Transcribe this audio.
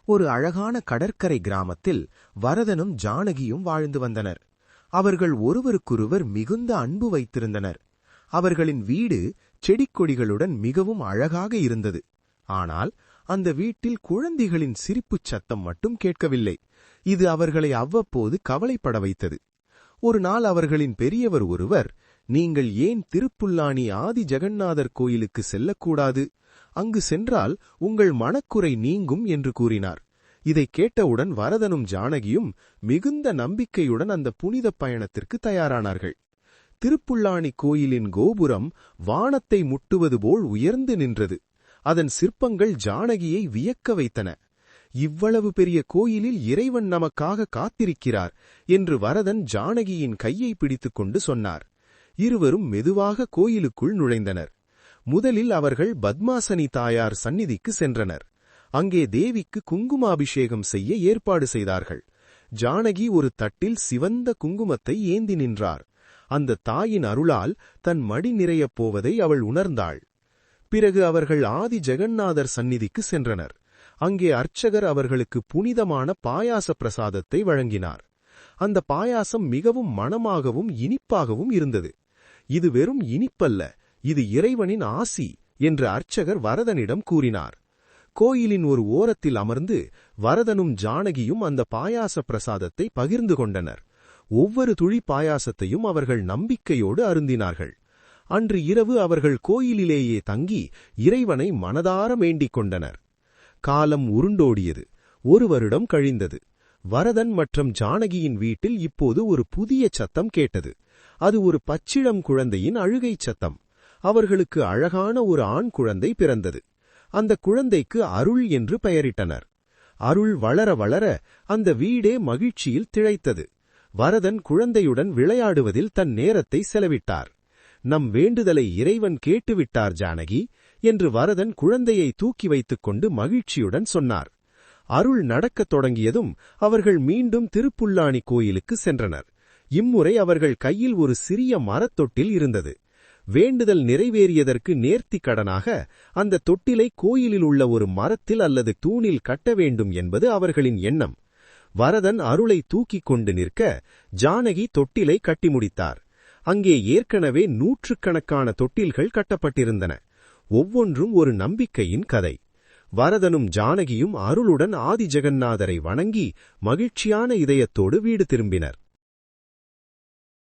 ஒரு அழகான கடற்கரை கிராமத்தில் வரதனும் ஜானகியும் வாழ்ந்து வந்தனர். அவர்கள் ஒருவருக்கொருவர் மிகுந்த அன்பு வைத்திருந்தனர். அவர்களின் வீடு செடிக்கொடிகளுடன் மிகவும் அழகாக இருந்தது. ஆனால் அந்த வீட்டில் குழந்தைகளின் சிரிப்புச் சத்தம் மட்டும் கேட்கவில்லை. இது அவர்களை அவ்வப்போது கவலைப்பட வைத்தது. ஒரு நாள் அவர்களின் பெரியவர் ஒருவர், நீங்கள் ஏன் திருப்புல்லானி ஆதி ஜெகந்நாதர் கோயிலுக்கு செல்லக்கூடாது? அங்கு சென்றால் உங்கள் மனக்குறை நீங்கும் என்று கூறினார். இதைக் கேட்டவுடன் வரதனும் ஜானகியும் மிகுந்த நம்பிக்கையுடன் அந்த புனித பயணத்திற்கு தயாரானார்கள். திருப்புல்லானி கோயிலின் கோபுரம் வானத்தை முட்டுவது போல் உயர்ந்து நின்றது. அதன் சிற்பங்கள் ஜானகியை வியக்க வைத்தன. இவ்வளவு பெரிய கோயிலில் இறைவன் நமக்காக காத்திருக்கிறார் என்று வரதன் ஜானகியின் கையை பிடித்துக்கொண்டு சொன்னார். இருவரும் மெதுவாக கோயிலுக்குள் நுழைந்தனர். முதலில் அவர்கள் பத்மாசனி தாயார் சந்நிதிக்கு சென்றனர். அங்கே தேவிக்கு குங்குமாபிஷேகம் செய்ய ஏற்பாடு செய்தார்கள். ஜானகி ஒரு தட்டில் சிவந்த குங்குமத்தை ஏந்தி நின்றார். அந்த தாயின் அருளால் தன் மடி நிறையப் போவதை அவள் உணர்ந்தாள். பிறகு அவர்கள் ஆதி ஜெகந்நாதர் சந்நிதிக்கு சென்றனர். அங்கே அர்ச்சகர் அவர்களுக்கு புனிதமான பாயாச பிரசாதத்தை வழங்கினார். அந்த பாயாசம் மிகவும் மணமாகவும் இனிப்பாகவும் இருந்தது. இது வெறும் இனிப்பல்ல, இது இறைவனின் ஆசி என்று அர்ச்சகர் வரதனிடம் கூறினார். கோயிலின் ஒரு ஓரத்தில் அமர்ந்து வரதனும் ஜானகியும் அந்த பாயாச பிரசாதத்தை பகிர்ந்து கொண்டனர். ஒவ்வொரு துளி பாயாசத்தையும் அவர்கள் நம்பிக்கையோடு அருந்தினார்கள். அன்று இரவு அவர்கள் கோயிலிலேயே தங்கி இறைவனை மனதார வேண்டிக் கொண்டனர். காலம் உருண்டோடியது. 1 வருடம் கழிந்தது. வரதன் மற்றும் ஜானகியின் வீட்டில் இப்போது ஒரு புதிய சத்தம் கேட்டது. அது ஒரு பச்சிளம் குழந்தையின் அழுகைச் சத்தம். அவர்களுக்கு அழகான ஒரு ஆண் குழந்தை பிறந்தது. அந்த குழந்தைக்கு அருள் என்று பெயரிட்டனர். அருள் வளர வளர அந்த வீடே மகிழ்ச்சியில் திளைத்தது. வரதன் குழந்தையுடன் விளையாடுவதில் தன் நேரத்தை செலவிட்டார். நம் வேண்டுதலை இறைவன் கேட்டுவிட்டார் ஜானகி என்று வரதன் குழந்தையை தூக்கி வைத்துக்கொண்டு மகிழ்ச்சியுடன் சொன்னார். அருள் நடக்கத் தொடங்கியதும் அவர்கள் மீண்டும் திருப்புல்லானி கோயிலுக்கு சென்றனர். இம்முறை அவர்கள் கையில் ஒரு சிறிய மரத்தொட்டில் இருந்தது. வேண்டுதல் நிறைவேறியதற்கு நேர்த்தி கடனாக அந்த தொட்டிலை கோயிலில் உள்ள ஒரு மரத்தில் அல்லது தூணில் கட்ட வேண்டும் என்பது அவர்களின் எண்ணம். வரதன் அருளை தூக்கிக் கொண்டு நிற்க ஜானகி தொட்டிலை கட்டி முடித்தார். அங்கே ஏற்கனவே 100கணக்கான தொட்டில்கள் கட்டப்பட்டிருந்தன. ஒவ்வொன்றும் ஒரு நம்பிக்கையின் கதை. வரதனும் ஜானகியும் அருளுடன் ஆதி ஜெகந்நாதரை வணங்கி மகிழ்ச்சியான இதயத்தோடு வீடு திரும்பினர்.